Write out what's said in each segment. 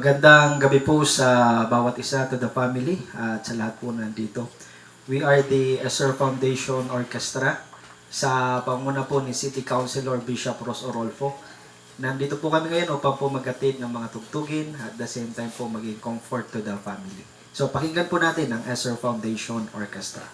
Magandang gabi po sa bawat isa, to the family, at sa lahat po nandito. We are the Esser Foundation Orchestra sa panguna po ni City Councilor Bishop Ros Orolfo. Nandito po kami ngayon upang po mag-attend ng mga tugtugin at the same time po maging comfort to the family. So pakinggan po natin ang Esser Foundation Orchestra.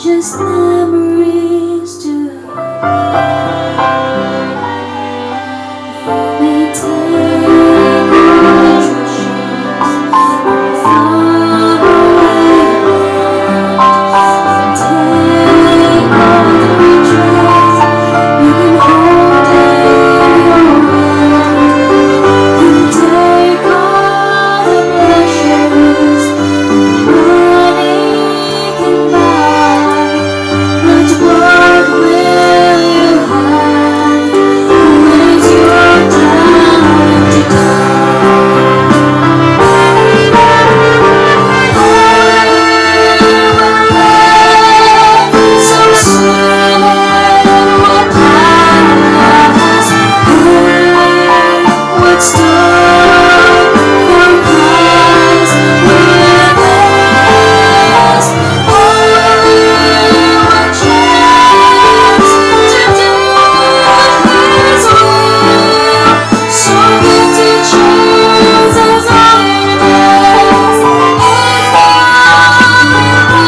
just memories to may take all the treasures far away and take all the riches you can hold in your hand and take all the pleasures money can buy. But what will you have when it's your time to die? So soon will pass. What's done for Christ will last. Only one chance to do His will. So give to Jesus all your days. If you love the praise, look the crown.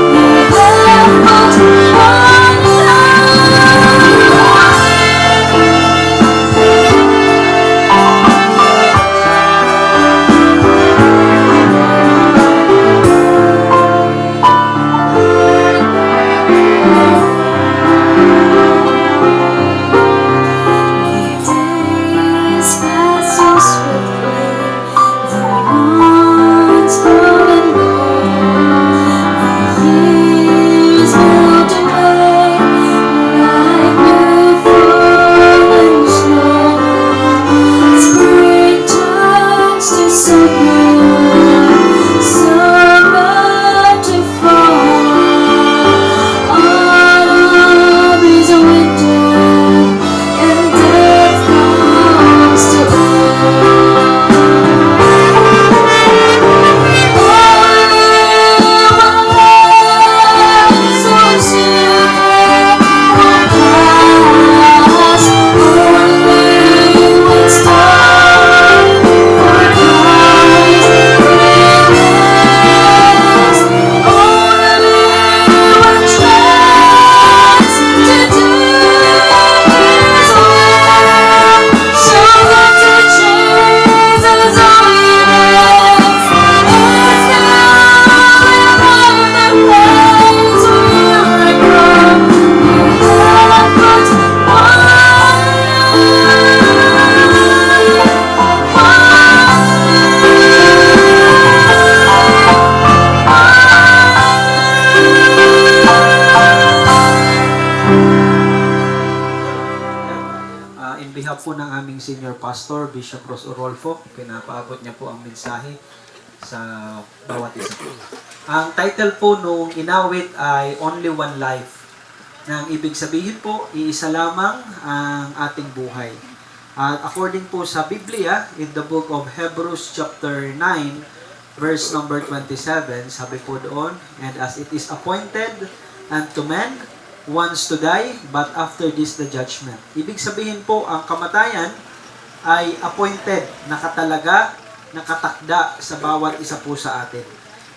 You have but one days pass so swiftly, the months come and go, the years melt away like new fallen snow. Spring turns to summer, summer to fall. Autumn is a winter, and death comes to all. So soon will pass. Only what's done for Christ will last. Only one chance to do His will. So let the Jesus all your days. If you live on the place where I grow, you have but In behalf po ng aming senior pastor, Bishop Ros Orolfo, pinapaabot niya po ang mensahe sa bawat isa. Ang title po nung inawit ay Only One Life. Na ang ibig sabihin po, iisa lamang ang ating buhay. At according po sa Biblia, in the book of Hebrews chapter 9, verse number 27, sabi po doon, and as it is appointed unto men once to die, but after this the judgment. Ibig sabihin po, ang kamatayan ay appointed, nakatalaga, nakatakda sa bawat isa po sa atin.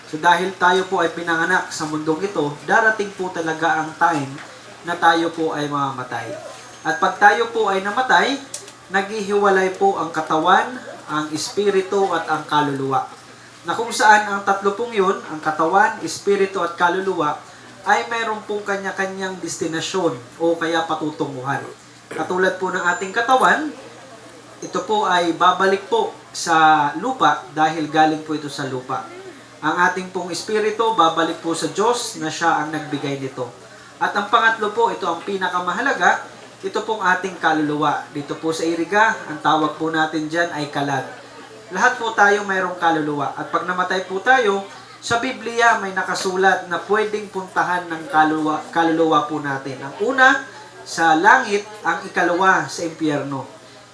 So dahil tayo po ay pinanganak sa mundong ito, darating po talaga ang time na tayo po ay mamamatay. At pag tayo po ay namatay, naghihiwalay po ang katawan, ang espiritu at ang kaluluwa. Na kung saan ang tatlo pong yun, ang katawan, espiritu at kaluluwa, ay mayroon pong kanya-kanyang destinasyon o kaya patutunguhan. Katulad po ng ating katawan, ito po ay babalik po sa lupa dahil galing po ito sa lupa. Ang ating pong espiritu, babalik po sa Diyos na siya ang nagbigay nito. At ang pangatlo po, ito ang pinakamahalaga, ito pong ating kaluluwa. Dito po sa iriga, ang tawag po natin dyan ay kalag. Lahat po tayo mayroong kaluluwa. At pag namatay po tayo, sa Biblia may nakasulat na pwedeng puntahan ng kaluluwa po natin. Ang una, sa langit, ang ikalawa sa impyerno.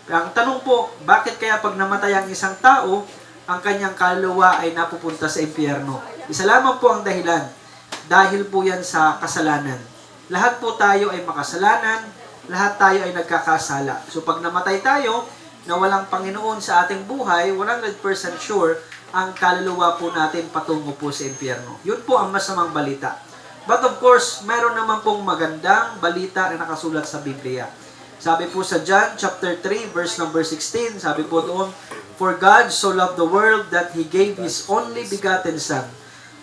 Ang tanong po, bakit kaya pag namatay ang isang tao, ang kanyang kaluluwa ay napupunta sa impyerno? Isa lamang po ang dahilan. Dahil po yan sa kasalanan. Lahat po tayo ay makasalanan, lahat tayo ay nagkakasala. So pag namatay tayo, na walang Panginoon sa ating buhay, 100% sure ang kaluluwa po natin patungo po sa impyerno. Yun po ang masamang balita. But of course, mayroon naman pong magandang balita na nakasulat sa Biblia. Sabi po sa John chapter 3 verse number 16, sabi po doon, "For God so loved the world that He gave His only begotten Son,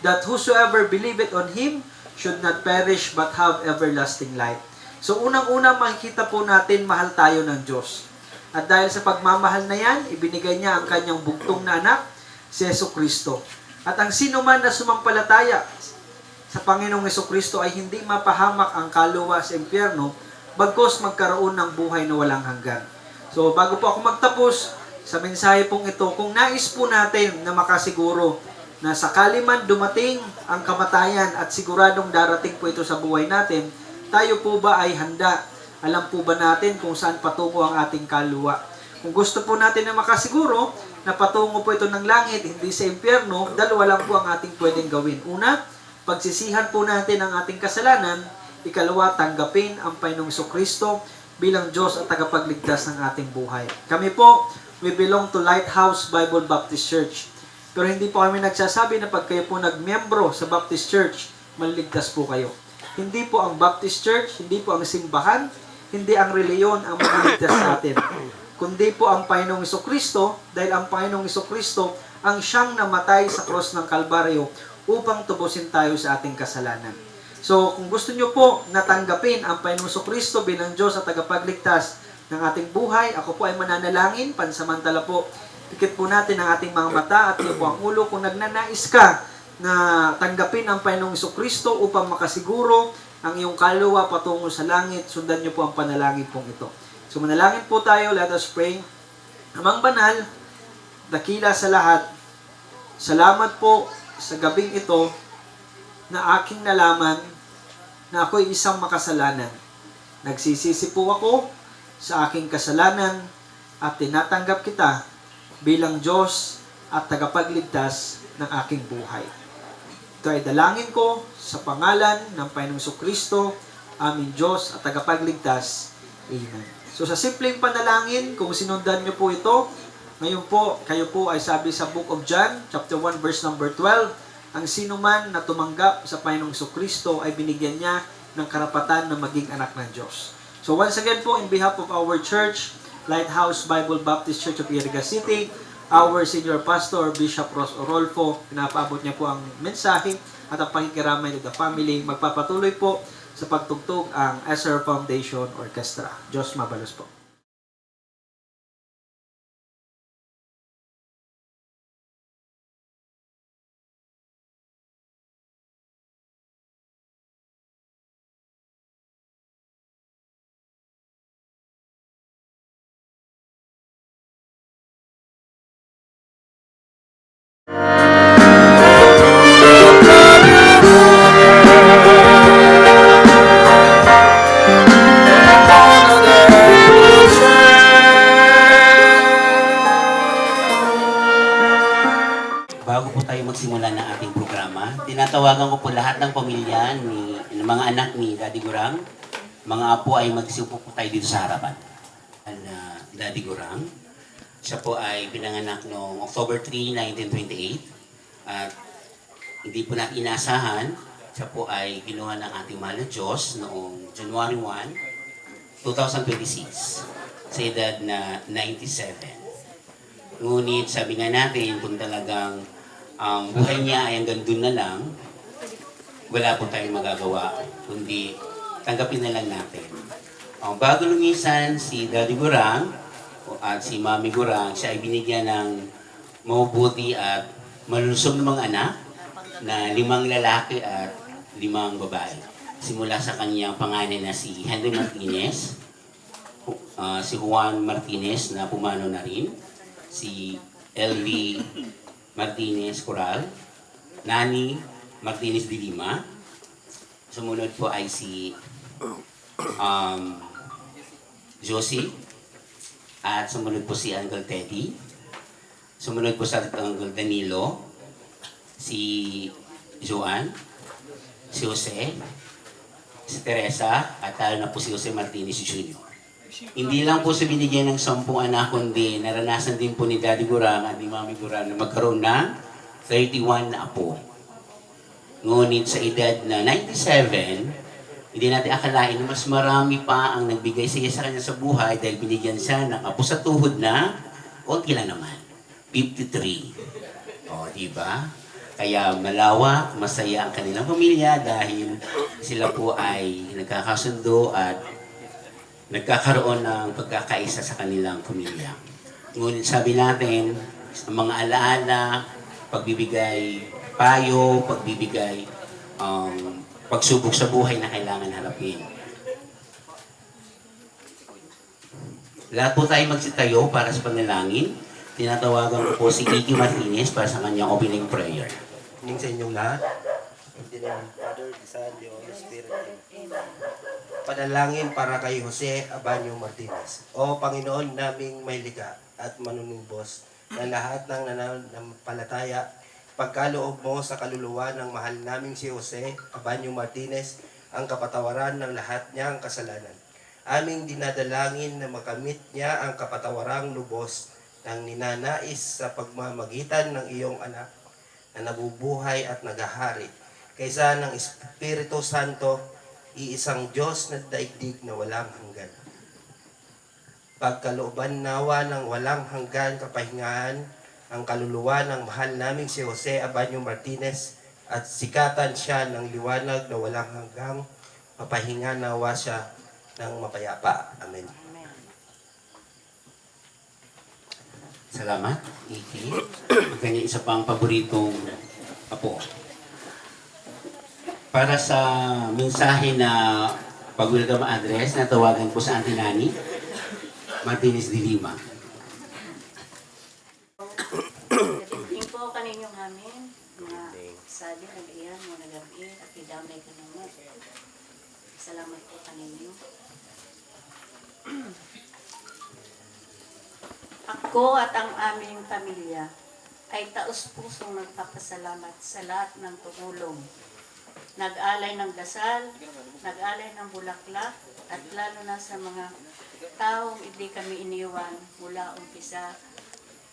that whosoever believeth on Him should not perish but have everlasting life." So unang-unang makikita po natin, mahal tayo ng Diyos. At dahil sa pagmamahal na yan, ibinigay niya ang kanyang bugtong na anak, si Jesucristo. At ang sino man na sumampalataya sa Panginoong Jesucristo ay hindi mapahamak ang kaluluwa sa impyerno, bagkus magkaroon ng buhay na walang hanggan. So bago po ako magtapos sa mensahe pong ito, kung nais po natin na makasiguro na sakali man dumating ang kamatayan at siguradong darating po ito sa buhay natin, tayo po ba ay handa? Alam po ba natin kung saan patungo ang ating kaluluwa? Kung gusto po natin na makasiguro na patungo po ito ng langit, hindi sa impyerno, dalawa lang po ang ating pwedeng gawin. Una, pagsisihan po natin ang ating kasalanan. Ikalawa, tanggapin ang Panginoong Jesucristo bilang Diyos at tagapagligtas ng ating buhay. Kami po, we belong to Lighthouse Bible Baptist Church. Pero hindi po kami nagsasabi na pag kayo po nagmiyembro sa Baptist Church, maliligtas po kayo. Hindi po ang Baptist Church, hindi po ang simbahan, hindi ang reliyon ang maliligtas natin. Kundi po ang Panginoong Jesucristo, dahil ang Panginoong Jesucristo ang siyang namatay sa cross ng Kalbaryo upang tubusin tayo sa ating kasalanan. So, kung gusto nyo po natanggapin ang Panginoong Jesucristo bilang Diyos at tagapagligtas ng ating buhay, ako po ay mananalangin, pansamantala po, pikit po natin ang ating mga mata at iyo po ang ulo. Kung nagnanais ka na tanggapin ang Panginoong Jesucristo upang makasiguro ang iyong kaluluwa patungo sa langit, sundan nyo po ang panalangin pong ito. So, manalangin po tayo, let us pray. Amang banal, dakila sa lahat, salamat po sa gabing ito na aking nalaman na ako'y isang makasalanan. Nagsisisi po ako sa aking kasalanan at tinatanggap kita bilang Diyos at tagapagligtas ng aking buhay. Ito ay dalangin ko sa pangalan ng Panginoong Jesucristo, aming Diyos at tagapagligtas. Amen. So sa simpleng panalangin, kung sinundan niyo po ito, ngayon po, kayo po ay sabi sa Book of John, chapter 1, verse number 12, ang sino man na tumanggap sa Panginoong Jesucristo ay binigyan niya ng karapatan na maging anak ng Diyos. So once again po, in behalf of our church, Lighthouse Bible Baptist Church of Iriga City, our senior pastor, Bishop Ross Orolfo, pinapaabot niya po ang mensahe at ang pakikiramay ng the family. Magpapatuloy po sa pagtugtog ang Ezra Foundation Orchestra. Diyos mabalos po. Bago po tayo magsimula ng ating programa, tinatawagan ko po lahat ng pamilya ng mga anak ni Daddy Gurang. Mga apo ay magsiupo po tayo dito sa harapan. Daddy Gurang, siya po ay pinanganak noong October 3, 1928. At hindi po natin inasahan, siya po ay ginawa ng ating mahal na Diyos noong January 1, 2026 sa edad na 97. Ngunit sabi nga natin, kung talagang ang buhay niya ay hanggang doon na lang, wala po tayong magagawa, kundi tanggapin na lang natin. Bago lumisan si Daddy Gurang at si Mami Gurang, siya ay binigyan ng mabubuti at malusog na mga anak na 5 lalaki at 5 babae. Simula sa kanyang panganay na si Henry Martinez, si Juan Martinez na pumanaw na rin, si LV Martinez Coral, Nani Martinez de Lima. Sumunod po ay si Josie, at sumunod po si Uncle Teddy. Sumunod po sa Uncle Danilo, si Joan, si Jose, si Teresa, at lalo na po si Jose Martinez Jr. hindi lang po sa binigyan ng 10 anak, kundi naranasan din po ni Daddy Gurang at ni Mami Gurang na magkaroon ng 31 na apo. Ngunit sa edad na 97, hindi natin akalain na mas marami pa ang nagbigay siya sa kanya sa buhay dahil binigyan siya ng apo sa tuhod na konti lang naman, 53. O, di ba? Kaya malawak, masaya ang kanilang pamilya dahil sila po ay nagkakasundo at nagkakaroon ng pagkakaisa sa kanilang pamilya. Ngunit sabi natin, ang mga alaala, pagbibigay payo, pagbibigay pagsubok sa buhay na kailangan harapin. Lahat po tayo magsitayo para sa panalangin. Tinatawagan ko po si Iggy Martinez para sa kanyang opening prayer. Ning sa inyong lahat. In the name of the Father, the Son, the Holy Spirit. Amen. Panalangin para kay Jose Abanyo Martinez. O Panginoon naming may liga at manunubos na lahat ng nananampalataya, pagkaloob mo sa kaluluwa ng mahal naming si Jose Abanyo Martinez ang kapatawaran ng lahat niyang kasalanan. Aming dinadalangin na makamit niya ang kapatawarang lubos ng ninanais sa pagmamagitan ng iyong anak na nabubuhay at naghahari kaysa ng Espiritu Santo, iisang Diyos na daigdig na walang hanggan. Pagkalooban nawa ng walang hanggan kapahingahan ang kaluluwa ng mahal naming si Jose Abanyo Martinez at sikatan siya ng liwanag na walang hanggang mapahinga nawa siya ng mapayapa. Amen. Salamat, Iggy. Ang kanyang isa pang paboritong apo. Para sa mensahe na pag-welcome address, natawagan po sa Auntie Nani Martinez de Lima. Yung po kaninyong amin, na sabi, nag-iyan mo, nag-abin, at idamay ka naman. Salamat po kaninyo. Ako at ang aming pamilya ay taos-pusong nagpapasalamat sa lahat ng tumulong. Nag-alay ng dasal, nag-alay ng bulaklak, at lalo na sa mga taong hindi kami iniwan mula umpisa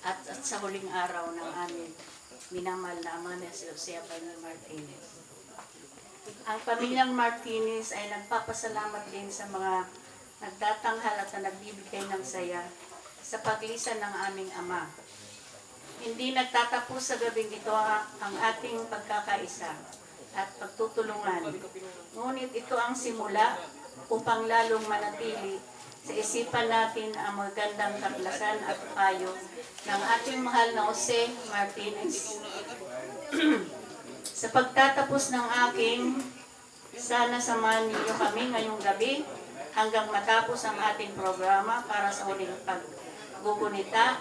at sa huling araw ng amin minamahal na ama na si Jose Abanyo Martinez. Ang pamilyang Martinez ay nagpapasalamat din sa mga nagtatanghal at nagbibigay ng saya sa paglisan ng aming ama. Hindi nagtatapos sa gabing ito ang ating pagkakaisa at pagtutulungan. Ngunit ito ang simula upang lalong manatili sa isipan natin ang magandang kaklasan at payo ng ating mahal na Jose Martinez. Sa pagtatapos ng aking, sana samahan ninyo kami ngayong gabi hanggang matapos ang ating programa para sa huling paggugunita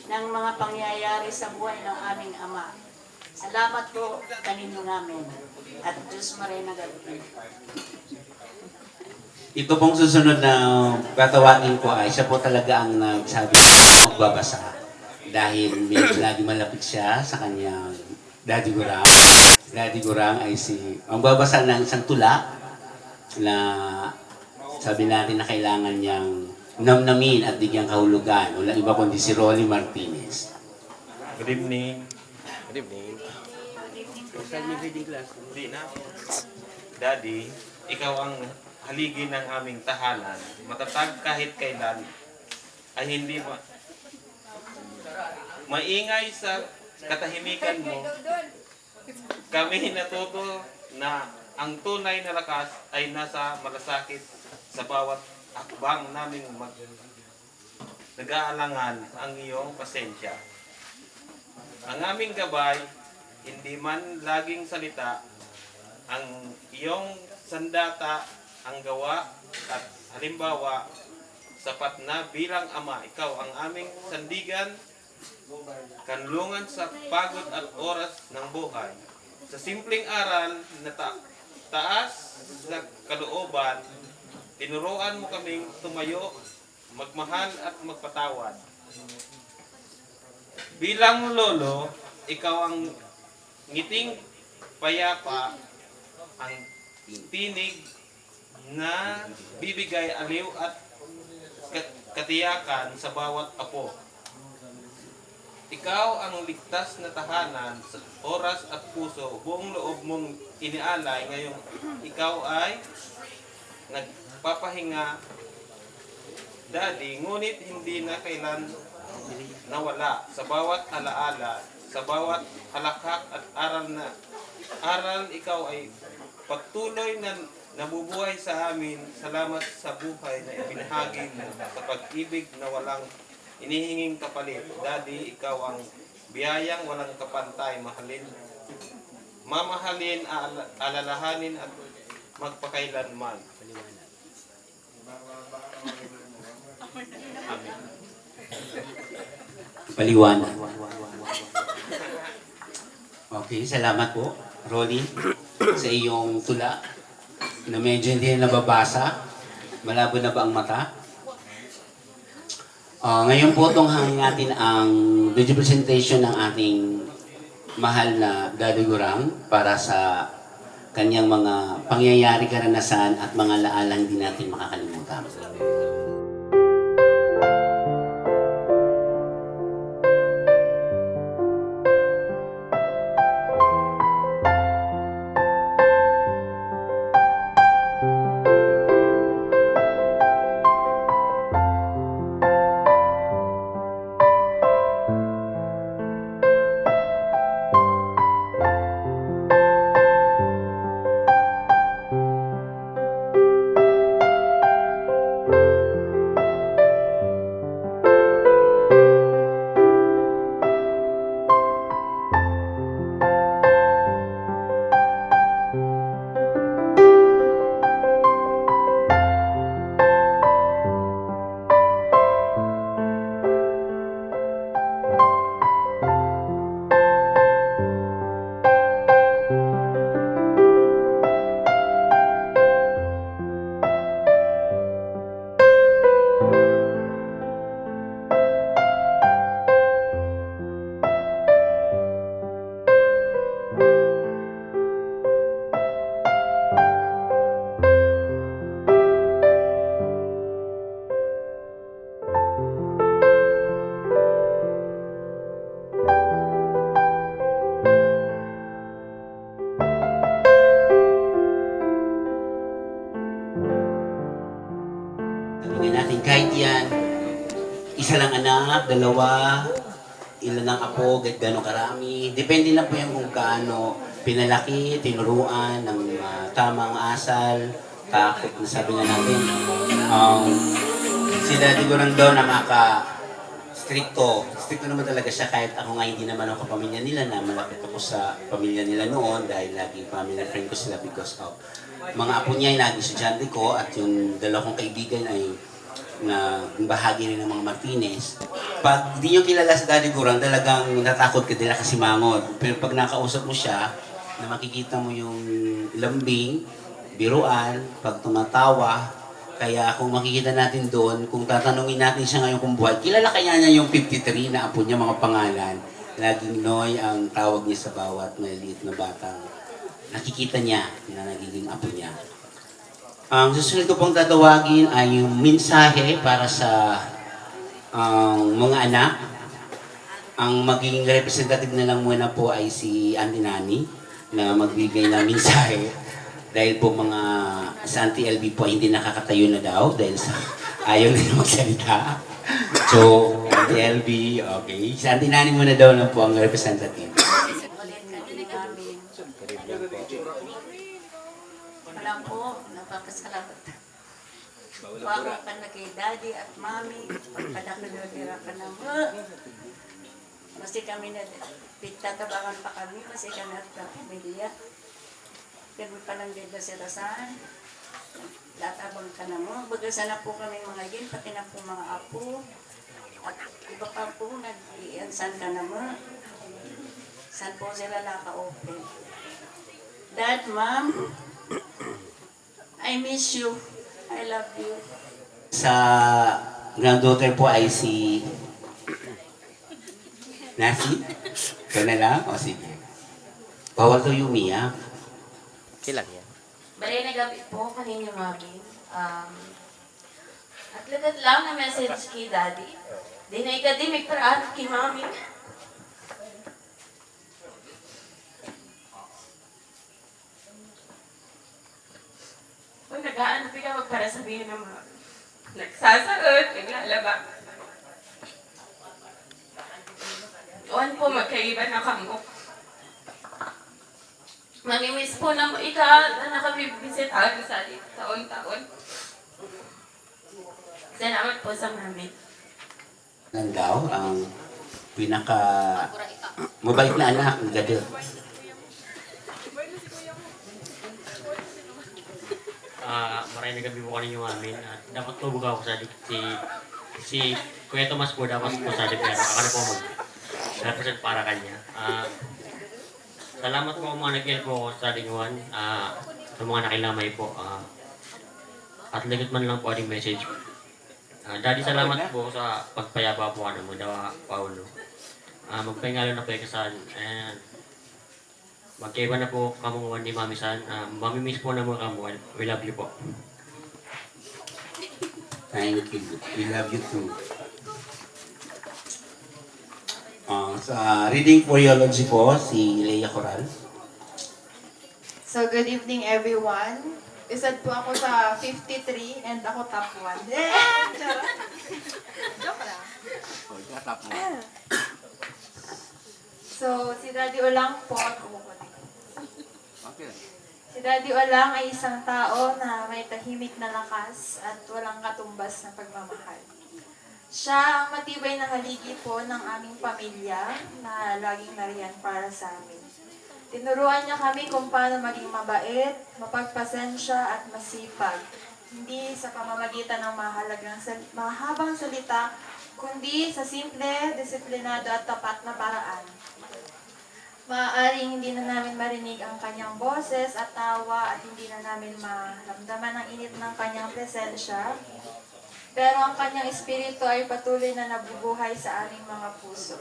ng mga pangyayari sa buhay ng aming ama. Salamat po kanino namin at Diyos Marina gabi. Ito pong susunod na tatawagin ko ay siya po talaga ang nagsabi magbabasa. Dahil medyo lagi malapit siya sa kanyang Daddy Gurang. Daddy Gurang ay ang babasa ng isang tula na sabi natin na kailangan niyang namnamin at bigyang kahulugan. Walang iba kundi si Rolly Martinez. Good evening. Good evening. Hindi na. Daddy, ikaw ang haligi ng aming tahanan. Matatag kahit kailan ay hindi maingay sa katahimikan mo. Kami natuto na ang tunay na lakas ay nasa malasakit sa bawat akbang naming nag-aalangan ang iyong pasensya. Ang aming gabay, hindi man laging salita, ang iyong sandata, ang gawa at halimbawa, sapat na bilang ama, ikaw ang aming sandigan, kanlungan sa pagod at oras ng buhay. Sa simpleng aral na taas sa kalooban, tinuruan mo kaming tumayo, magmahal at magpatawad. Bilang lolo, ikaw ang ngiting payapa, ang tinig na bibigay aliw at katiyakan sa bawat apo. Ikaw ang ligtas na tahanan sa oras at puso, buong loob mong inialay ngayong ikaw ay nagpapahinga, Daddy, ngunit hindi na kailan nawala sa bawat alaala, sa bawat halakhak at aral ikaw ay pagtuloy na nabubuhay sa amin. Salamat sa buhay na ibinahagi mo sa pag-ibig na walang inihinging kapalit. Daddy, ikaw ang biyayang walang kapantay, mamahalin, alalahanin at magpakailanman. Amen. Paliwanag. Okay, salamat po, Rolly, sa iyong tula na medyo hindi na nababasa. Malabo na ba ang mata? Ngayon po tunghangin natin ang video presentation ng ating mahal na Daddy Gurang para sa kanyang mga pangyayari, karanasan at mga laala hindi natin makakalimutan. Sabihin natin kahit yan, isa lang anak, dalawa, ilan ang apo, gano'ng karami. Depende na po yan kung kaano pinalaki, tinuruan ng tamang asal, takot na sabi nga natin. Si Daddy Gurang daw na stricto naman talaga siya kahit ako nga hindi naman ako pamilya nila na malapit ako sa pamilya nila noon dahil lagi family friend ko sila because of mga apo niya ay naging estudyante ko at yung dalawa kong kaibigan ay na bahagi rin ng mga Martinez. Pag di nyo kilala sa Daddy Gurang, talagang natakot ka nila kasi mangod. Pero pag nakausap mo siya, na makikita mo yung lambing, biruan, pag tumatawa, kaya kung makikita natin doon, kung tatanungin natin siya ngayon kung buhay, kilala kaya niya yung 53 na apo niya, mga pangalan. Laging Noy ang tawag niya sa bawat maliit na batang nakikita niya na nagiging apo niya. Ang susunod ko pong tatawagin ay yung mensahe para sa mga anak. Ang magiging representative na lang muna po ay si Auntie Nani na magbigay ng mensahe. Dahil po mga sa Auntie LB po ay hindi nakakatayo na daw dahil sa ayaw na magsalita. So, Auntie LB, okay. Si Auntie Nani muna daw na po ang representative. Wala po, napapasalamat. Waro ka na kay Daddy at Mami, pagpadakulodira ka na mo. Masih kami na, pitatabangan pa kami, masih kami at pamilya. Ganun pa lang din na si Rasan. Latabang ka na mo. Bagasan na po kami mga yun, pati na po mga apo. At iba pa po, nag-iansan ka na mo. Saan po sila naka-open? Dad, Mom, I miss you. I love you. Sa granddaughter po ay si Nasi. Ito na lang? O sige. Bawal to umiyak. Kailan yan? Bali na gabi po kanina mami. At lagat lang na message kay Daddy. Di na ikadimik para kay Mami. Kung nagaan, di ka para sabihin ng mga nagsasaot, naglalaba. Doon po magkaiba na kamo. Mamimiss po na ikaw na nakabibisitahan sa atin taon-taon. Salamat po sa mami. Lang daw ang pinaka mabait na anak ng Gadir. Maraming na gabi po kanina yung amin. At dapat po buka ako sa si Kuya Tomas po dapat po sa pero ako na po mag-represent para kanya. Salamat po mga nag-help po sa lingwan. Sa mga nakilamay po. At ligit man lang po ating message. Daddy, salamat po sa pagpayaba po ano mo daw Paulo. Magpahingalo na po yung kasal. And magkaiba na po kamunguan ni Mami San. Mamimiss po na mga kamuan. We love you po. Thank you. We love you too. Sa reading for theology po, si Leia Coral. So, good evening everyone. Isad po ako sa 53 and ako top 1. Joke lang. So, si Daddy Olang po, si Daddy Olang ay isang tao na may tahimik na lakas at walang katumbas na pagmamahal. Siya ang matibay na haligi po ng aming pamilya na laging nariyan para sa amin. Tinuruan niya kami kung paano maging mabait, mapagpasensya at masipag. Hindi sa pamamagitan ng mahabang salita, kundi sa simple, disiplinado at tapat na paraan. Maaaring hindi na namin marinig ang kanyang boses at tawa at hindi na namin maramdaman ang init ng kanyang presensya. Pero ang kanyang espiritu ay patuloy na nabubuhay sa aming mga puso.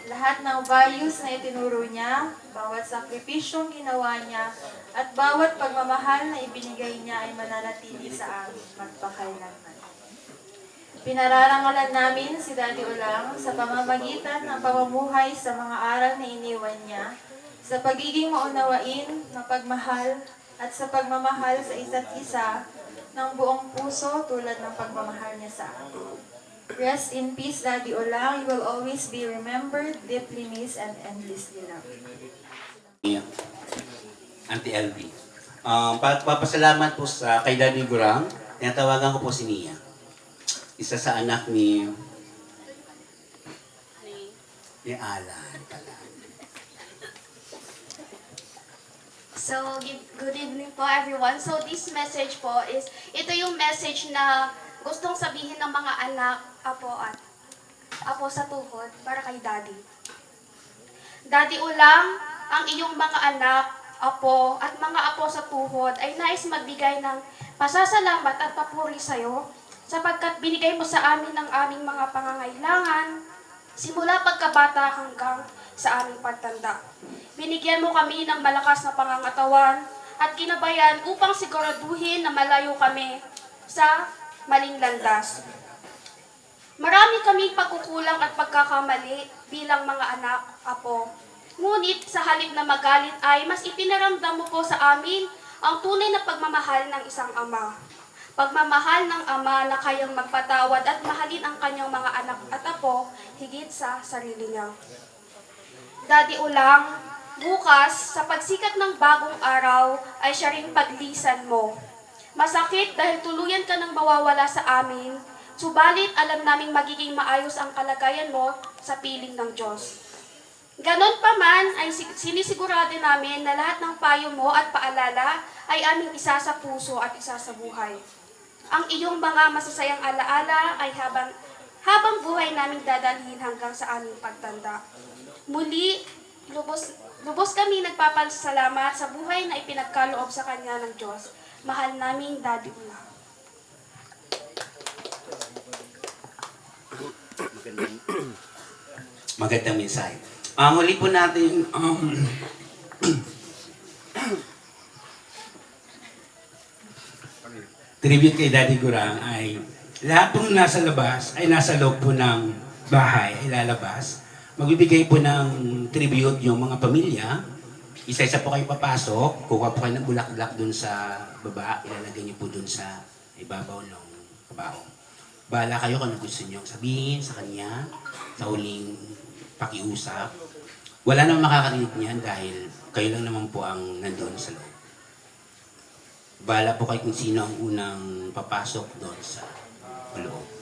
Lahat ng values na itinuro niya, bawat sakripisyong ginawa niya, at bawat pagmamahal na ibinigay niya ay mananatili sa amin magpakailanman. Pinararangalan namin si Daddy Olang sa pamamagitan ng pamumuhay sa mga aral na iniwan niya, sa pagiging maunawain, mapagmahal, at sa pagmamahal sa isa't isa ng buong puso tulad ng pagmamahal niya sa amin. Rest in peace, Daddy Olang. You will always be remembered, deeply missed, and endlessly loved. Auntie LB. Papasalamat po sa kay Daddy Gurang. Tinatawagan ko po si Nia. Isa sa anak ni Alan pala. So, good evening po everyone. So, this message po is, ito yung message na gustong sabihin ng mga anak, apo sa tuhod para kay Daddy. Daddy Ulang, ang iyong mga anak, apo at mga apo sa tuhod ay nais magbigay ng pasasalamat at papuri sa iyo sapagkat binigay mo sa amin ang aming mga pangangailangan simula pagkabata hanggang sa aming pagtanda. Binigyan mo kami ng malakas na pangangatawan at ginabayan upang siguraduhin na malayo kami sa maling landas. Marami kaming pagkukulang at pagkakamali bilang mga anak, apo. Ngunit sa halip na magalit ay mas ipinaramdam mo po sa amin ang tunay na pagmamahal ng isang ama. Pagmamahal ng ama na kayang magpatawad at mahalin ang kanyang mga anak at apo higit sa sarili niya. Daddy Ulang, bukas sa pagsikat ng bagong araw ay siya ring paglisan mo. Masakit dahil tuluyan ka nang mawawala sa amin, subalit alam naming magiging maayos ang kalagayan mo sa piling ng Diyos. Ganon pa man ay sinisigurado namin na lahat ng payo mo at paalala ay aming isa sa puso at isa sa buhay. Ang iyong mga masasayang alaala ay habang buhay naming dadalhin hanggang sa aming pagtanda. Muli, lubos kami nagpapasalamat sa buhay na ipinagkaloob sa Kanya ng Diyos. Mahal naming Daddy Ulang. Magandang mensahe. Muli po natin tribute kay Daddy Gurang ay lahat pong nasa labas ay nasa loob po ng bahay, ay lalabas. Magbibigay po ng tribute yung mga pamilya. Isa-isa po kayo papasok, kukuha po kayo ng bulaklak dun sa baba, ilalagay niyo po dun sa ibabaw ng kabaho. Bahala kayo kung ano gusto niyo sabihin sa kanya, sa huling pakiusap. Wala namang makakarinig niyan dahil kayo lang naman po ang nandoon sa loob. Bahala po kayo kung sino ang unang papasok doon sa loob.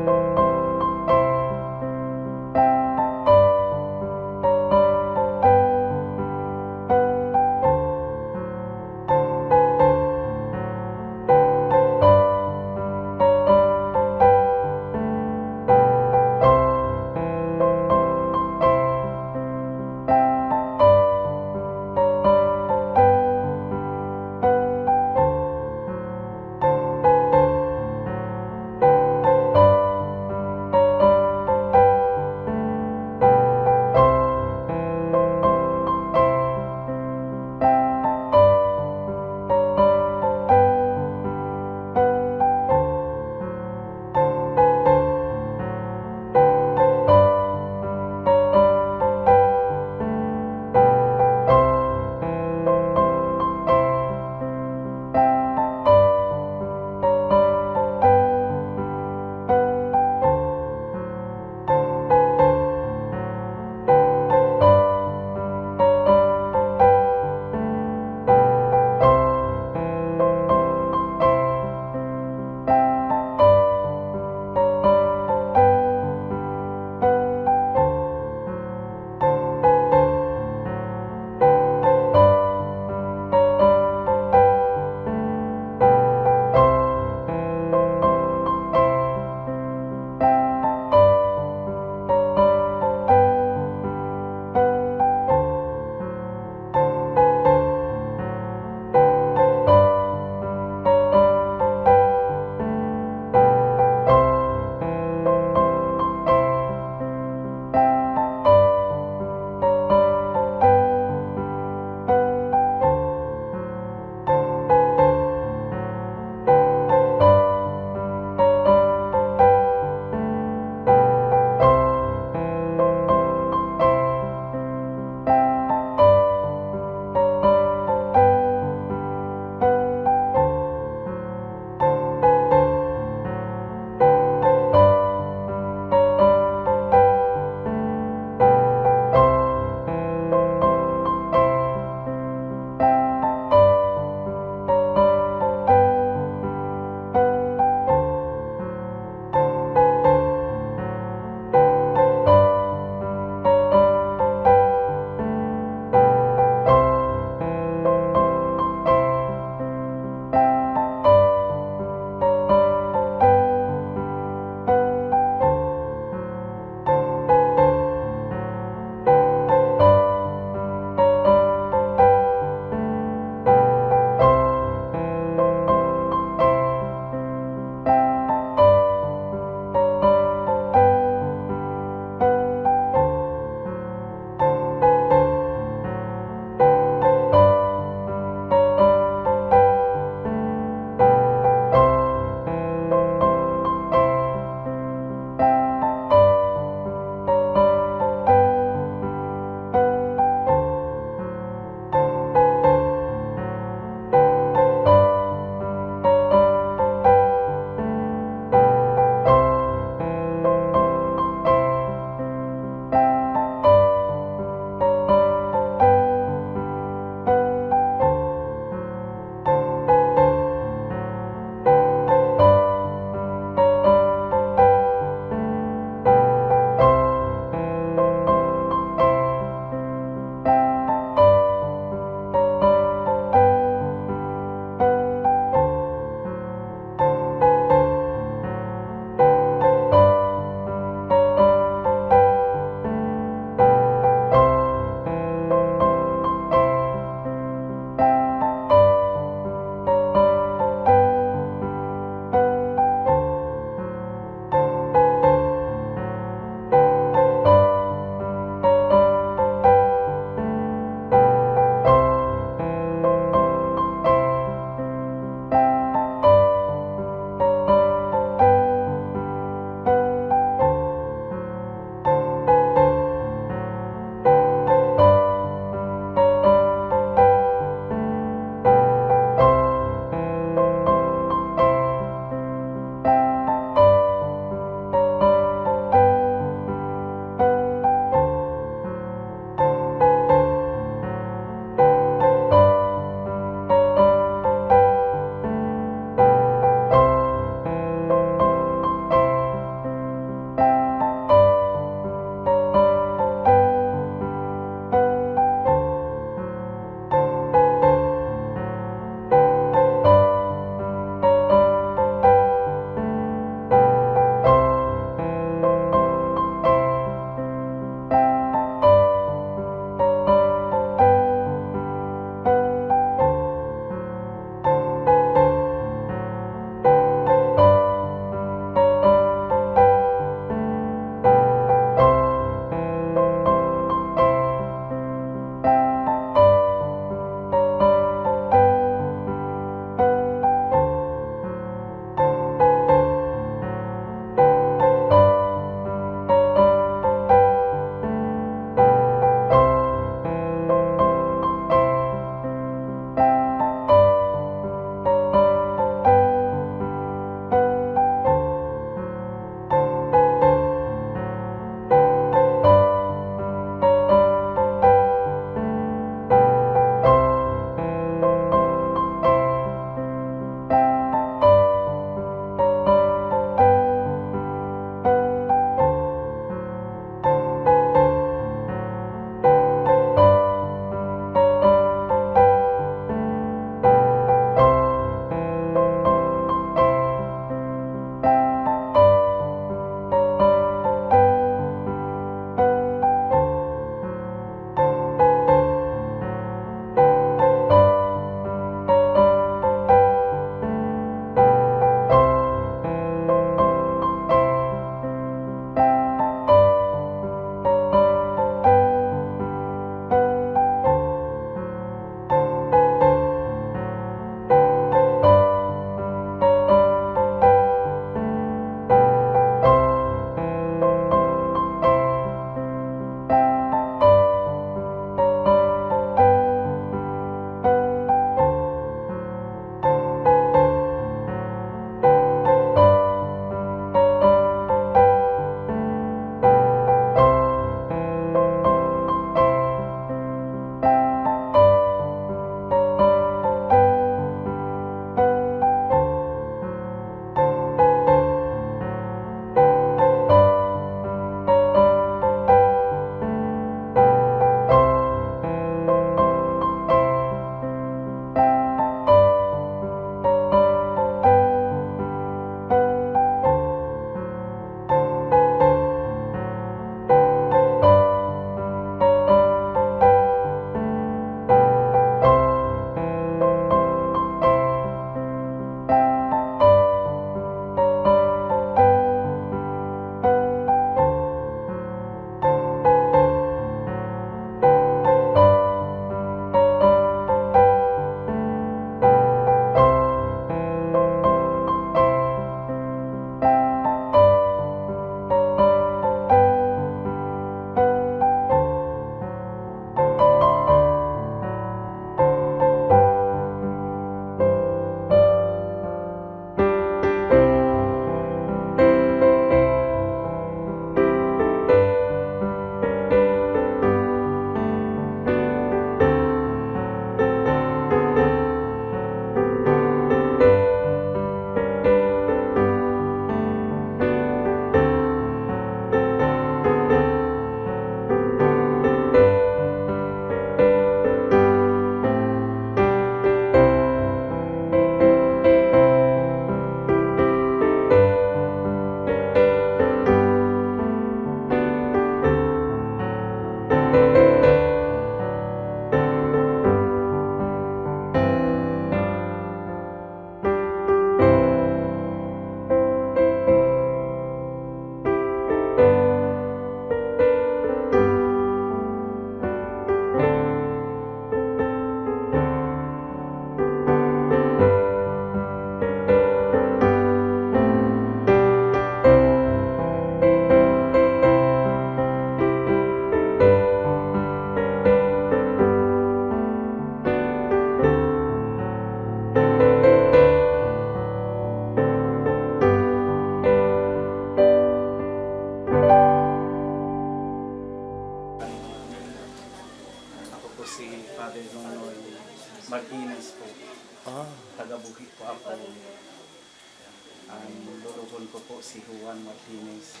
Ang luluhon ko po si Juan Martinez.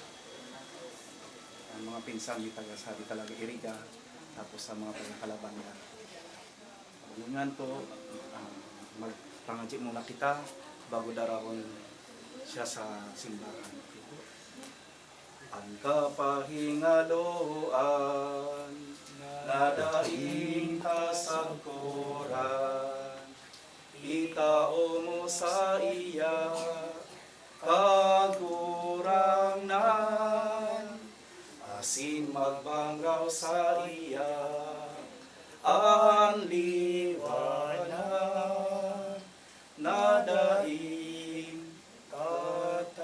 Ang mga pinsan ni taga sa talaga Iriga, tapos sa mga taga-Kalaban niya. Ngunyan po, magpangadji muna kita bago darahon siya sa simbahan. Ang kapahingaloan na daing kasangkuran, itao mo sa iya kagurangnan, asin magbanggaw sa iya ang liwanag na daing katapusan.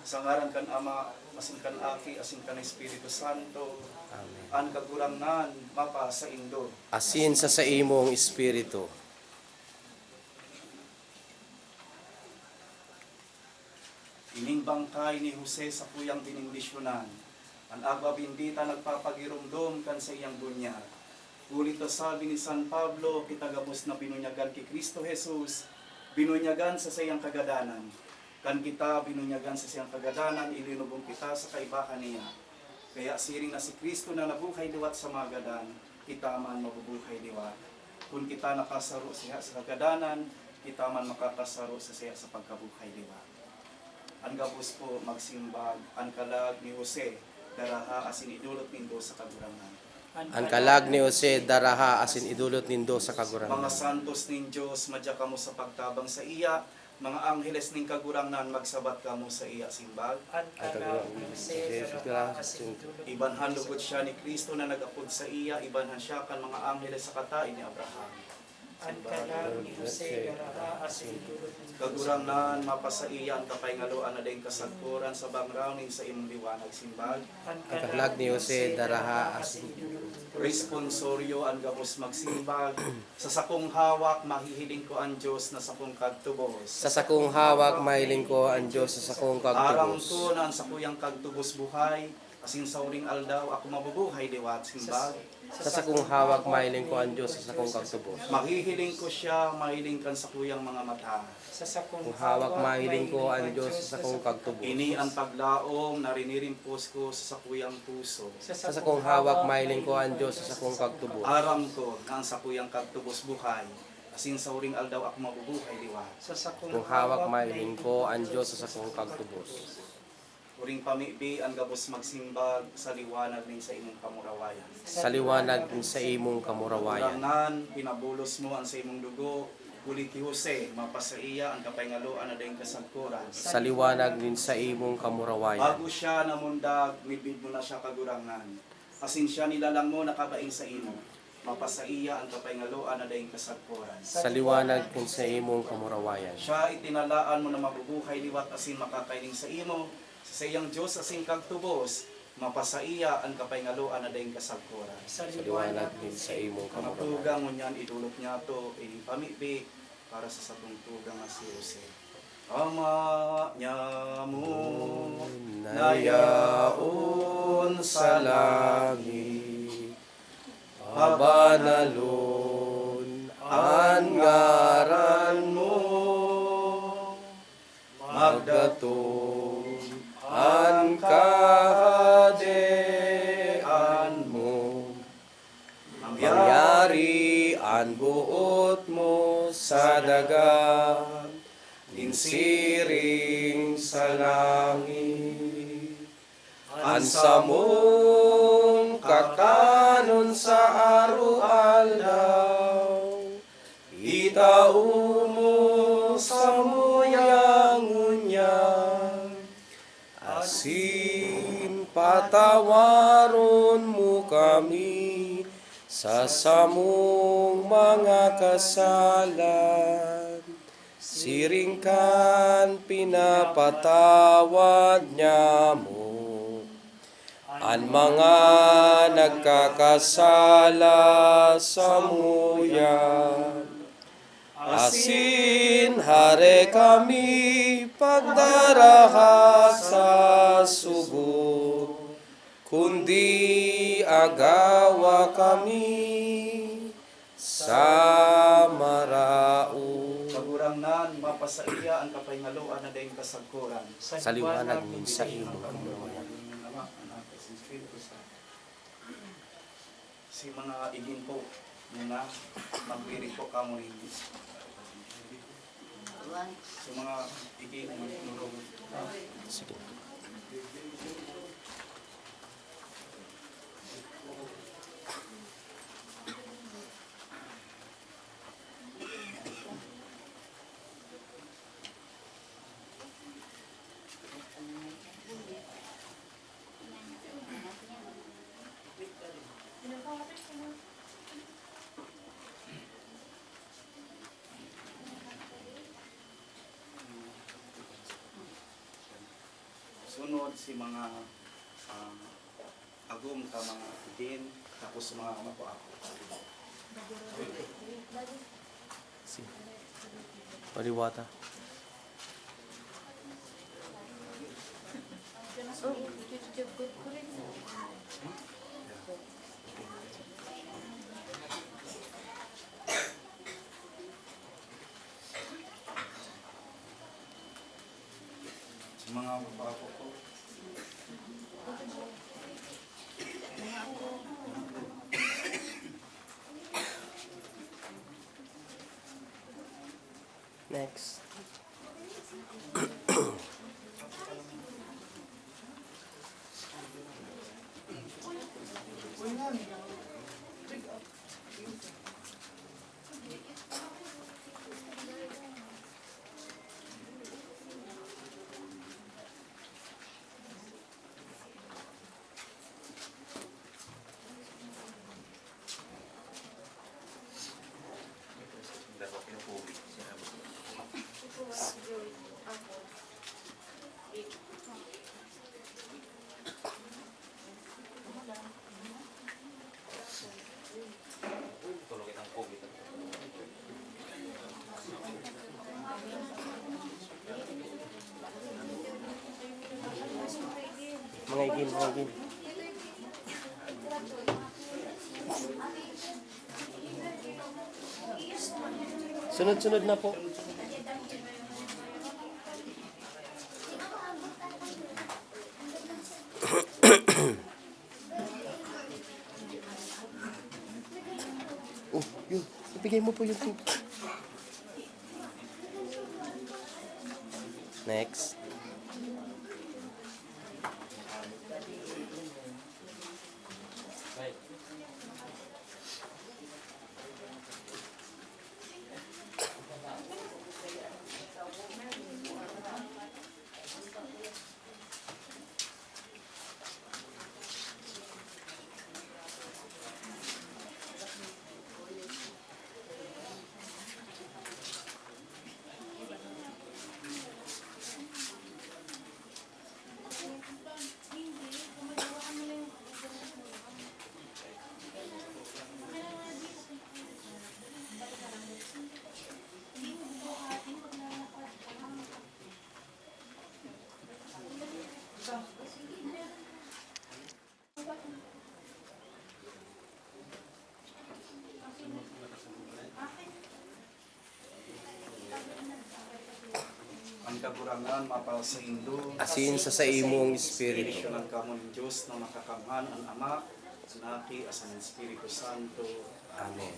Sa ngaran kan Ama, asin kan Aki, asin kan Espiritu Santo, Amen. ang kagurangnan mapa sa Indo. Asin sa imong espiritu. Ining bangkay ni Jose sa kuyang binindisyonan. Ang agwa bindita nagpapagirumdom kan sa iyang bunyag. Ulit to sabi ni San Pablo, kitagabos na binunyagan kay Kristo Jesus, binunyagan sa sayang kagadanan. Kan kita binunyagan sa sayang kagadanan, ilinubong kita sa kaibahan niya. Kaya siring na si Kristo na nabuhay liwat sa magadan, kita man mabubuhay liwat. Kung kita nakasaro siya sa kagadanan, kita man makakasaro sa siya sa pagkabuhay liwat. Ang gabos po magsimbag, ang kalag ni Jose, daraha asin idulot nindo sa kagurangan. Ang kalag ni Jose daraha asin idulot nindo sa Mga kagurangan. santos ning Diyos, madya kamo sa pagtabang sa iya, mga angheles ning kagurangnan, magsabat kamo sa iya simbag. Ibanhan lugod siya ni Kristo na nagapod sa iya, ibanhan siya kan mga angheles sa katain ni Abraham. Kagurangnan mapasa iya ang kapaingaloan na dayong kasagpuran sa bangraw ning sa imong liwanag simbag. Ang kalag ni Jose daraha asin Responsoryo ang gabos magsimbag. Sa sakong hawak mahihiling ko ang Diyos na sakong kagtubos. sa sakong hawak mahiling ko ang Dios sa sakong Aram kagtubos. ko na ang sakuyang kagtubos buhay, asin sauring aldaw ako mabubuhay liwat simbag. Sa sakong hawak mahiling ko ang Dios sa sakong kagtubos. Mahihiling ko siya, mahiling kan sakuyang mga mata. Kung hawak mahiling ko ang Dios sa sakong kagtubos. Ini ang paglaom na rinirimpos ko sa sakuyang puso. Sa sakong hawak mahiling ko ang Dios sa sakong kagtubos. Aram ko na ang sakuyang kagtubos buhay, asin sauring aldaw ako mabubuhay liwat. Kung hawak mahiling ko ang Dios sa sakong kagtubos. Uring pamibi ang gabos magsimbag sa liwanag ning sa imong kamurawayan. Sa liwanag sa imong kamurawayan. Kurangan, pinabulos mo ang sa imong dugo, ulit ki Jose, mapasaiya ang kapaingaloan na dayong kasagkuran. Sa liwanag din sa imong kamurawayan. Bago siya namundag, midbid mo na siya kagurangan. Asin siya nilalang mo nakabaing sa imo. Mapasaiya ang kapaingaloan na dayong kasagkuran. Sa liwanag din sa imong kamurawayan. Siya itinalaan mo na mabubuhay liwat asin makakailing sa imo. Sa iyang Diyos asin kagtubos, mapasaiya ang kapaingaloan na dayong kasagkuran. Sa liwanag din sa imong kamurawayan. Kamatugang mo niyan, idulot niya to, pamibi para sa satungtugang na si Jose. Ama niya mo, nayaon sa langit, Habanalon ang ngaran mo, magdaton ang kahadean mo, mangyari ang buot mo sa dagat, insiring sa langit. Ansa mong kakanon sa araw-aldaw, itao mo sa muyang-unyang, asin patawaron mo kami sa samong mga kasalan. Siringkan pinapatawad niya mo ang mga nagkakasala sa muyan. Asin hare kami pagdaraha sa subok, kundi agawa kami sa marao. Pagurang na kagurangan, mapasaiya ang kapayngaloan na daing kasagkuran. Sa liwanag min sa bigay imo ng kamunuan. Ng Ama, Anak, at Espiritu Santo. Si mga igin po, muna, magpiri po kamo rin. Si mga igin, nurong. Sige. Sunod si mga agum ka mga din, tapos mga mapo-ako. Paliwata. Si mga mapo-ako po. Next. Mga igin, mga igin. Sunod-sunod na po. Oh, yun. Ibigay mo po yung tubig. Next. Ang kagurangan mapal sa Indo. Asin sa imong espiritu. Ng kamon ng Diyos na makakamhan ang Ama, Anak, asan ang Espiritu Santo. Amen.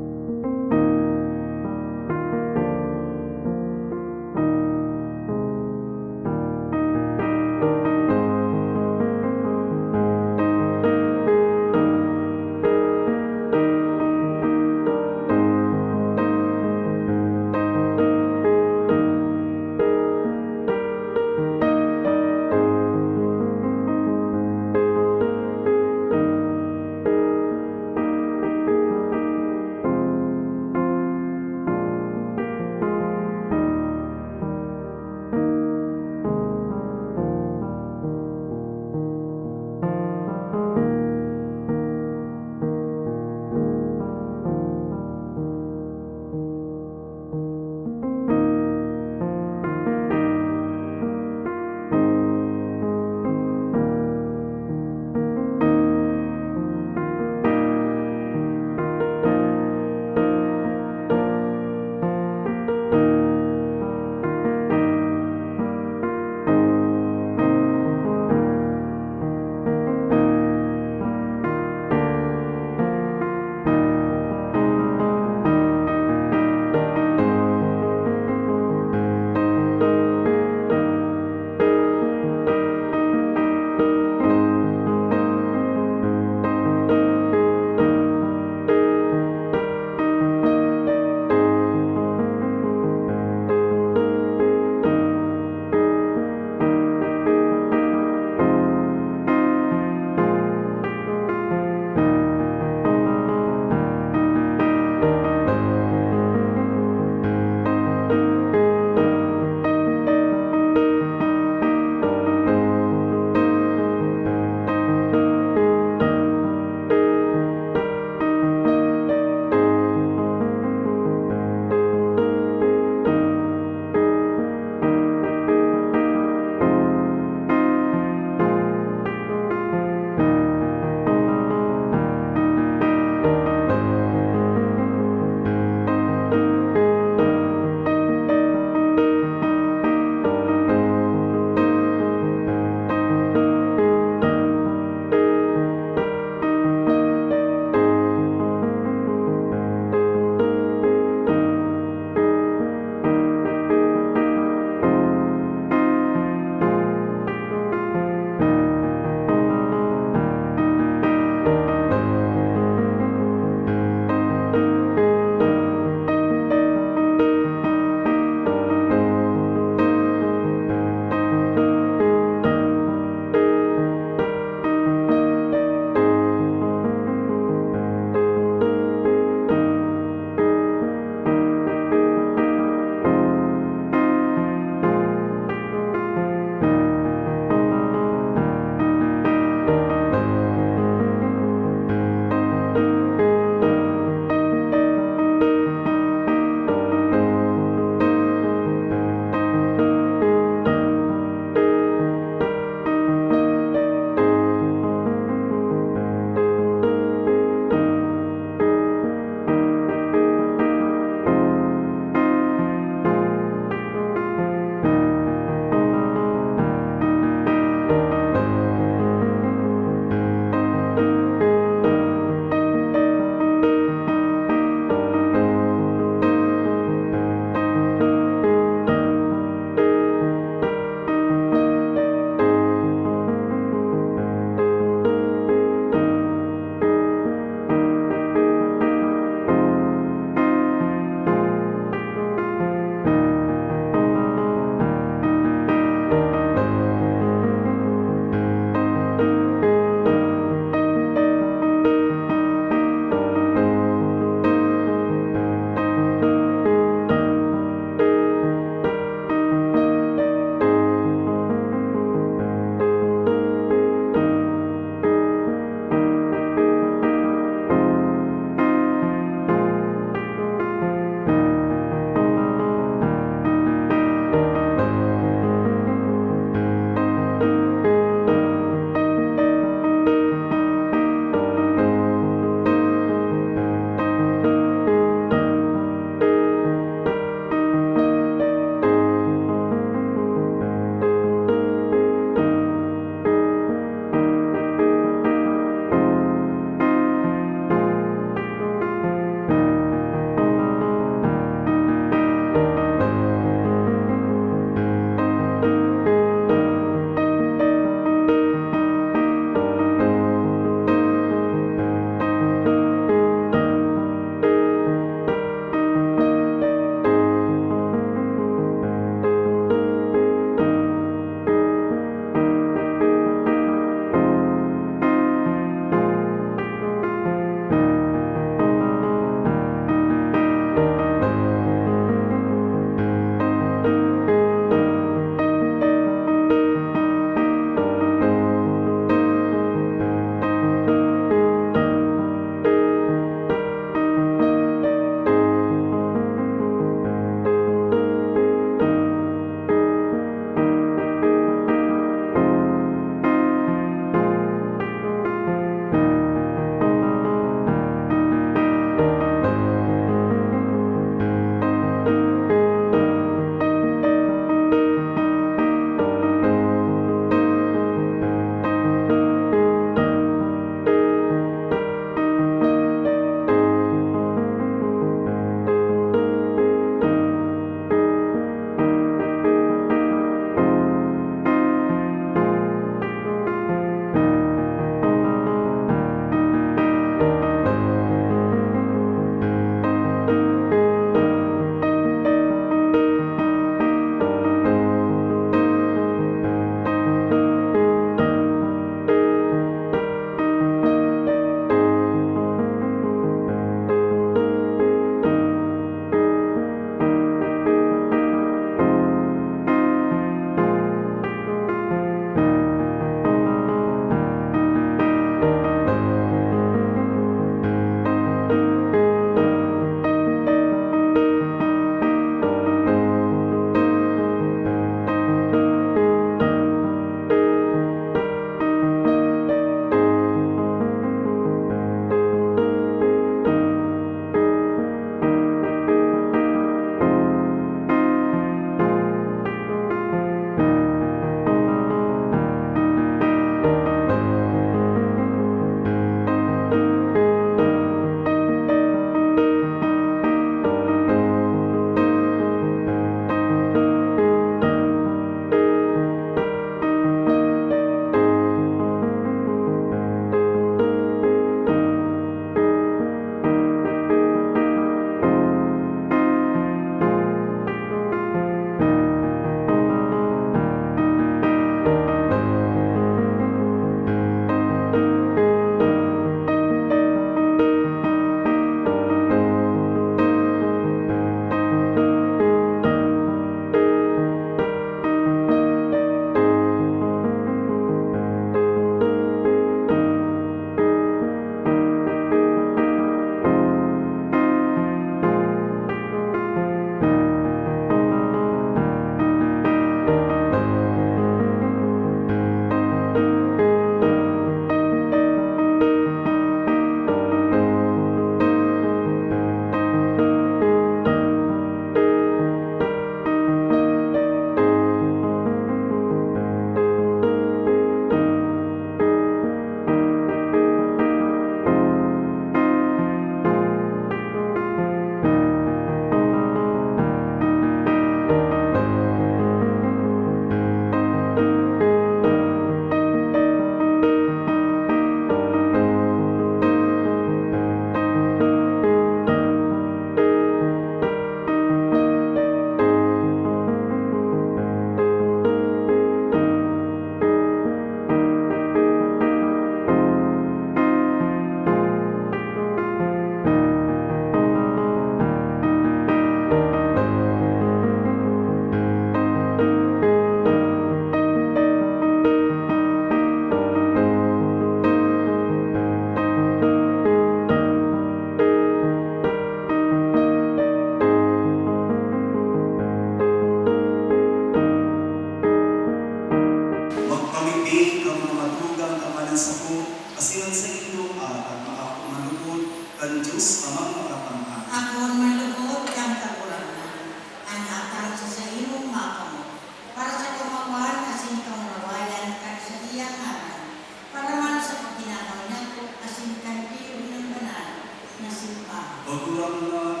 kan Diyos amang makakamhan. Akon malugod kang kakurangan, ang atang sa imong makamo, para sa kumakuan asin kang rawayan kag sa iyang ngalan, para man sa pagkinakaw nato asin kang piyo ng banal na simbahan. Pagkurangan,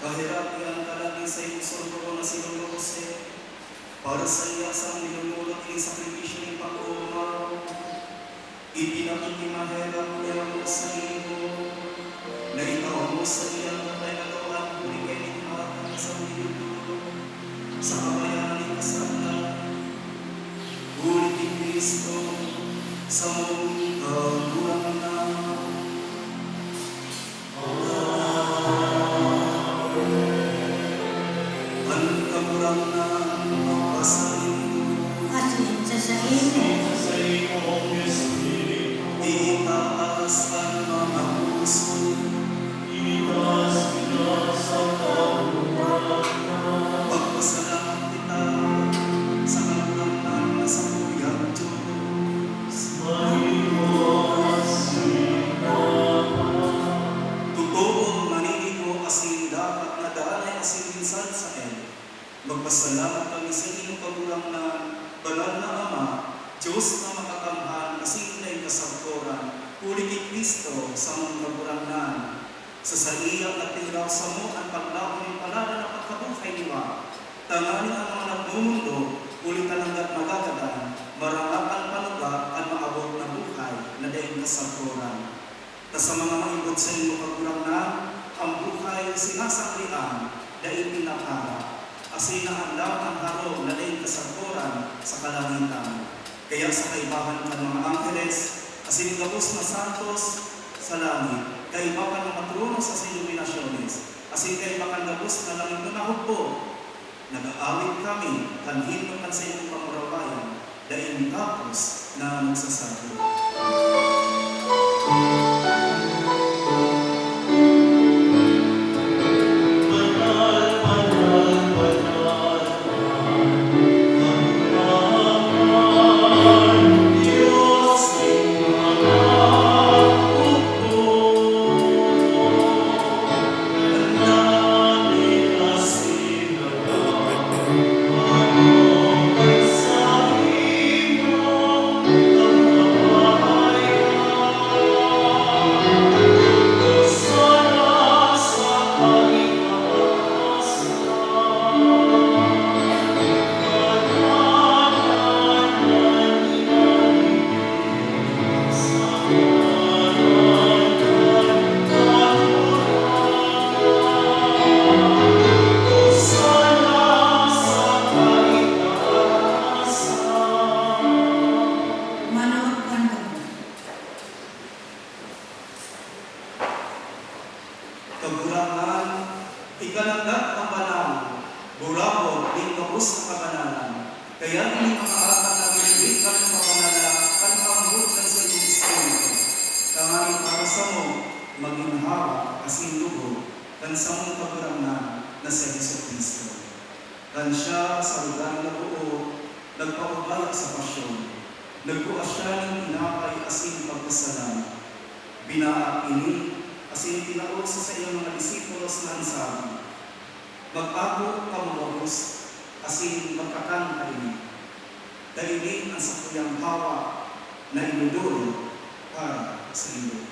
kahirapian kalagi sa iyong sorbo na sinong Jose, para sa iya sa minulot ng sakripisyo ng pag-umaw, ipinakikimahirap niya mo sa iyo, na ikaw mo sa iyang kapayalawang kuling kay nitmatan sa minuto, sa kabayanan ni kasalan, ulit ni Kristo, sa mong kagurangan. Ang kagurangan magpasalin Asin sa imong itaas ang mga puso, pagpasalamat kita sa kagurangan na sa tuyang Diyos. Totoo maninigo asin dapat na daan ay asin minsan sa El. Magpasalamat kami sa inyong kagurangan, banal na Ama, Diyos na makakamhan, asin na kasagturan, huli kay Kristo sa mga kagurangan. Sa saliyang at tiraw sa mo ang paglaon ng palada na pagkabuhay niwa. Tanganin ang mga nagmumundo, huli talanggat magagadan, marangapan panuga at maabot na buhay na daing kasagturan. Ta sa mga maibod sa inyo kagurangan, ang buhay sinasakrian, daing pinakara. Asin na andam ang haro na daing kasagturan sa kalangitan. Kaya sa kaibahan ng mga angkeles, asin gabos na santos sa langit, kaibahan ng matrono sa iluminasyones, asin kaibahan gabos na langit na nahugpo, nag-aawit kami, kanhin naman sa inyong pamurawayan, daing tapos na nagsasabi. Kagurangan, ikalanggat ang banal, burabog, din kabus ng kabanalan. Kaya hindi makaakan na binibig ka ng kabanala, kan pambut ng sa iyong espiritu. Tanganin para sa mo, maging hawa, asin lugo, kan sa mong kagurangan na si Jesu Cristo. Kan siya sa lugar na buo, nagpaubaya sa pasyon. Nagbuas siya ng inakay asin pagpasalam. Binaak ini, asin tinaot sa iyong mga disipulos na ansabi. Mag-ako ka mawabos, asin magkakanta ini. Dailin ang sakuyang hawa na inuduro para sa iyo.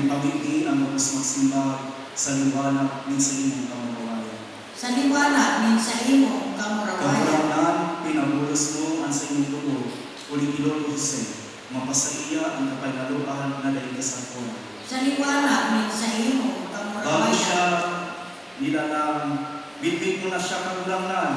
Kayong pamilya ang gabos magsimbag sa liwanag min sa imong kamurawayan. Sa liwanag min sa imong kamurawayan. Kamurawayan, pinabulos mo ang sa inyong dugo, uli Lolo Jose, mapasaiya ang kapaynaluan na dahil sa kuwan. Sa liwanag min sa imong Bago kamurawayan. siya nilalang, bitbit mo na siya kagulangan,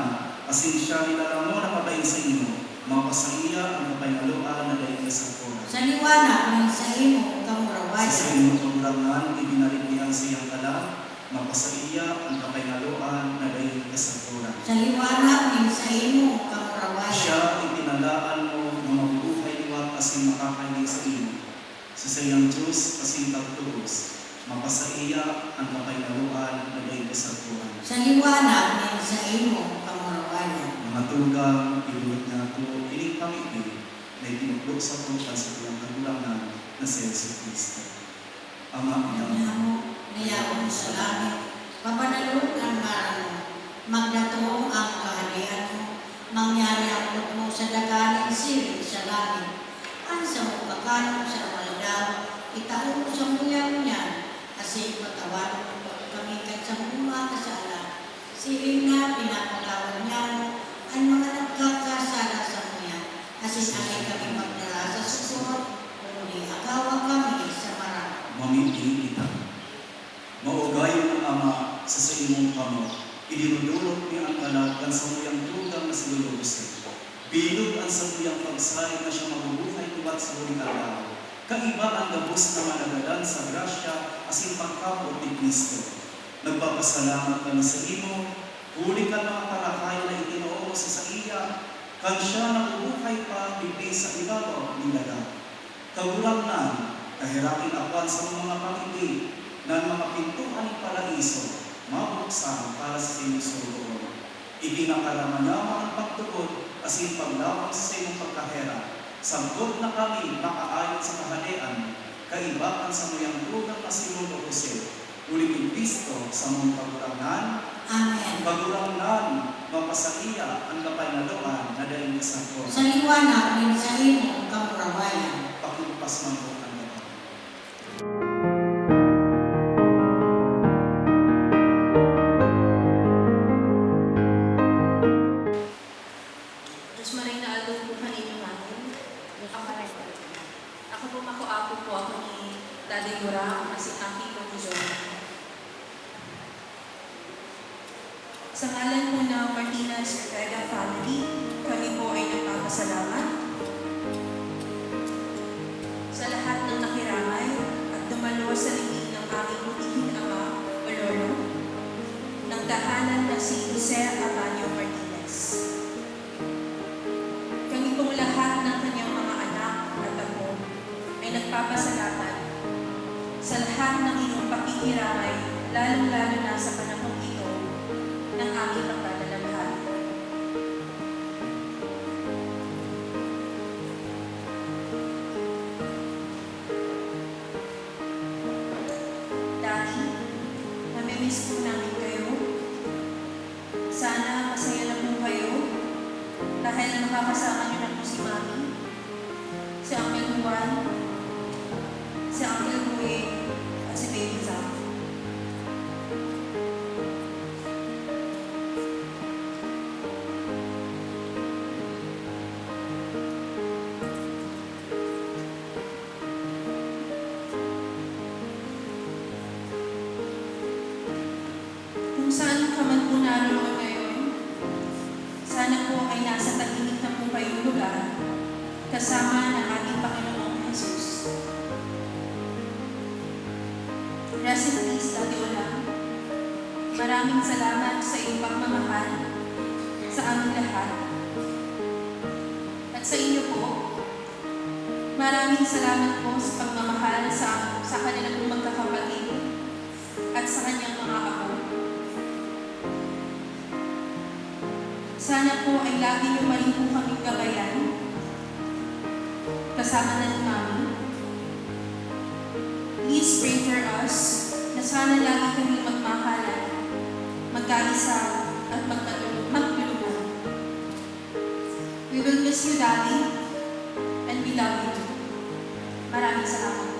asin siya nilalang mo na pabayin sa inyo, mapasaiya ang kapaynaluan na dahil sa kuwan. Sa liwanag min sa imong Sa kamurawayan. inyong kagulangan, ibinalit niyang siyang kalang, mapasaiya ang kapaynaluan na dahil sa kuwan. Sa liwanag min sa imong kamurawayan. Siya itinalaan mo na mabubuhay liwat asin makakaili sa iyo. Sa sayang Diyos asin pagtuos, mapasaiya ang kapaynaluan na dahil sa kuwan. Sa liwanag min sa imong kamurawayan. Mga tugang, ibulit na ako, ining pamilya na itinuklo sa tukan sa kanyang kagulangan na si Yesu Cristo. Ama, Kanyamo, niyawon sa langit, papanalog ang ngalan mo, magdatong ang kaharian mo, mangyari ang loob mo sa daganing siring sa langit. Ang sa mo kakanong sa waldaw, itaon mo sa muyang niyan, kasi pagkawan mo kami kat sa mga kasala. Siring na pinapagawan niya mo, ang mga nagkakasala sa muya, asin angin kami magdala sa susunod, uli agawa kami sa marami. mamimili kita. Maugayon ang Ama sa imong kamot, idinudulot niya ang kalaban sa muyang tugang na si Lolo Jose. Bilog ang sa muyang pagsay na siya mabubuhay liwat sa huling araw. Kaiba ang gabos na managalan sa grasya asin pagkapot ni Kristo. Nagpapasalamat kami sa imo, huli ka mga karakay na itinoo sa iya, kan siya nabubuhay pa bigay sa ibabaw ng dagat. Kagulang na, kahirakin apan sa mga pamilya ng mga pintuan ng paraiso, mabuksan para sa inyong suroon. Ibinakarama niya ang pagtuod asin paglawan sa inyong pagkahera. Sanggol na kami makaayon sa kahalian, kaibaan sa muyang tugang na si Lolo Jose, ulit yung Kristo sa mga pagulangan. Amen. Pagulangan, mapasaiya ang kapaynaluan na dahil sa kuwan. Sa liwanag min sa imong kamurawayan. Pakilupas man po ang lahat. Diyos maray na along po kanino namin. Ako po makuapo po ako ni Daddy Gurang, kasi ang tito ni John. Sa ngalan po ng Martinez Ortega family, kami po ay nagpapasalamat sa lahat ng nakiramay at dumalo sa libing ng aming butihing ama o lolo ng tahanan na si Jose Abanio Martinez. Kami pong lahat ng kanyang mga anak at apo ay nagpapasalamat sa lahat ng inyong pakikiramay, lalong-lalo na sa panahong ito ng aming pagdadalaghan. Daddy, namimiss po namin kayo. Sana masaya na po kayo dahil makakasama niyo na po si Mami, si Uncle Juan, si Uncle Rui, at si Baby Zach. Kung saan ka man po naroon ngayon, sana po ay nasa tahimik na po kayong lugar kasama ng ating Panginoong Jesus. Rest in peace, Daddy Olang. Maraming salamat sa iyong pagmamahal sa aming lahat. At sa inyo po, maraming salamat po sa pagmamahal sa kanilang pong magkakapatid at sa kanyang mga apo. Sana po ay lagi niyo marin po kaming gabayan kasama na ni Mami. Please pray for us na sana lagi kaming magmahalan, magkaisa at magtulungan. We will miss you, Daddy, and we love you. Maraming salamat.